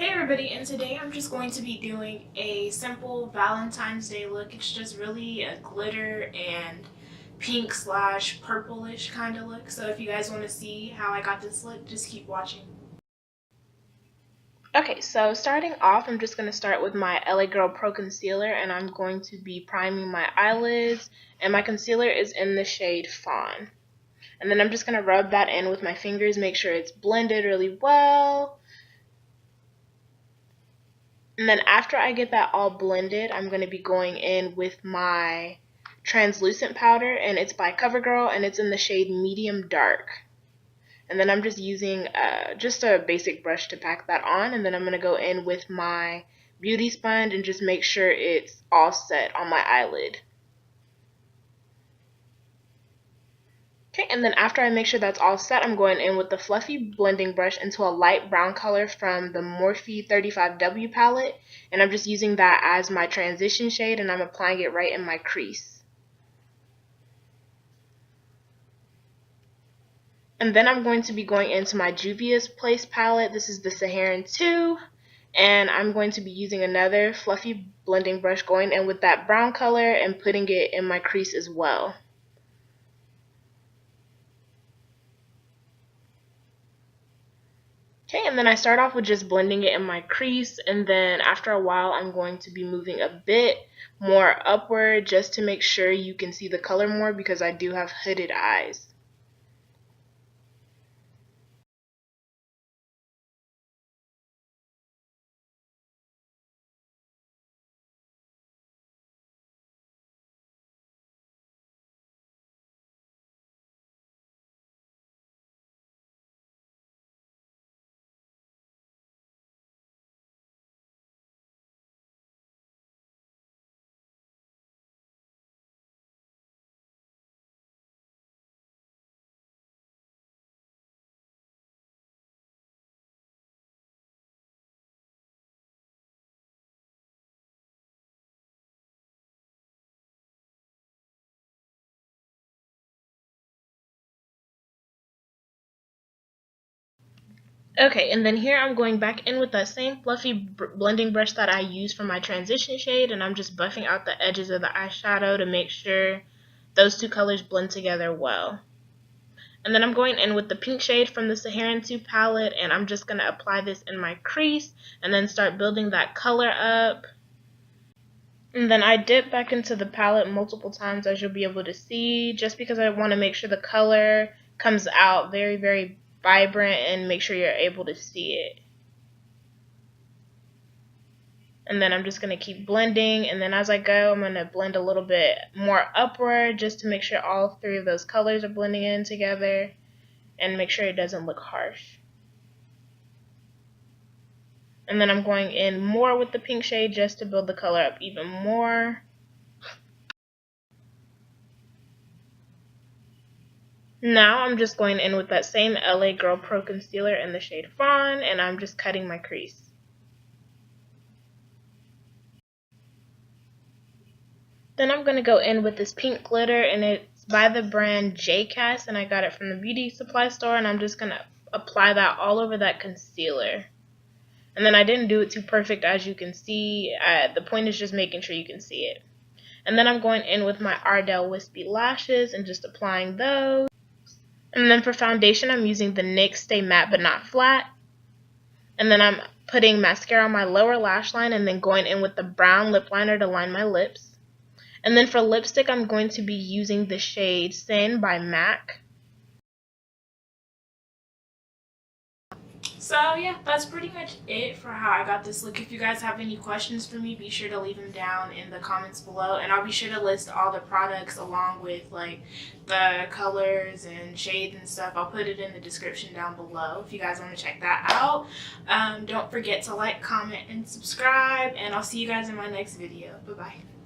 Hey everybody, and today I'm just going to be doing a simple Valentine's Day look. It's just really a glitter and pink slash purplish kind of look. So if you guys want to see how I got this look, just keep watching. Okay, so starting off, I'm just going to start with my LA Girl Pro Concealer, and I'm going to be priming my eyelids, and my concealer is in the shade Fawn. And then I'm just going to rub that in with my fingers, make sure it's blended really well. And then after I get that all blended, I'm going to be going in with my translucent powder, and it's by Covergirl, and it's in the shade medium dark. And then I'm just using just a basic brush to pack that on, and then I'm going to go in with my beauty sponge and just make sure it's all set on my eyelid. Okay, and then after I make sure that's all set, I'm going in with the fluffy blending brush into a light brown color from the Morphe 35W palette, and I'm just using that as my transition shade, and I'm applying it right in my crease. And then I'm going to be going into my Juvias Place palette. This is the Saharan II, and I'm going to be using another fluffy blending brush, going in with that brown color and putting it in my crease as well. Okay, and then I start off with just blending it in my crease, and then after a while I'm going to be moving a bit more upward just to make sure you can see the color more, because I do have hooded eyes. Okay, and then here I'm going back in with that same fluffy blending brush that I used for my transition shade, and I'm just buffing out the edges of the eyeshadow to make sure those two colors blend together well. And then I'm going in with the pink shade from the Saharan II palette, and I'm just going to apply this in my crease and then start building that color up. And then I dip back into the palette multiple times, as you'll be able to see, just because I want to make sure the color comes out very, very vibrant and make sure you're able to see it. And then I'm just going to keep blending, and then as I go, I'm going to blend a little bit more upward just to make sure all three of those colors are blending in together and make sure it doesn't look harsh. And then I'm going in more with the pink shade just to build the color up even more. Now I'm just going in with that same LA Girl Pro Concealer in the shade Fawn, and I'm just cutting my crease. Then I'm going to go in with this pink glitter, and it's by the brand JCas, and I got it from the beauty supply store, and I'm just going to apply that all over that concealer. And then I didn't do it too perfect, as you can see. The point is just making sure you can see it. And then I'm going in with my Ardell Wispie lashes and just applying those. And then for foundation, I'm using the NYX Stay Matte But Not Flat. And then I'm putting mascara on my lower lash line and then going in with the brown lip liner to line my lips. And then for lipstick, I'm going to be using the shade Sin by MAC. So yeah, that's pretty much it for how I got this look. If you guys have any questions for me, be sure to leave them down in the comments below, and I'll be sure to list all the products along with like the colors and shades and stuff. I'll put it in the description down below if you guys want to check that out. Don't forget to like, comment, and subscribe, and I'll see you guys in my next video. Bye bye.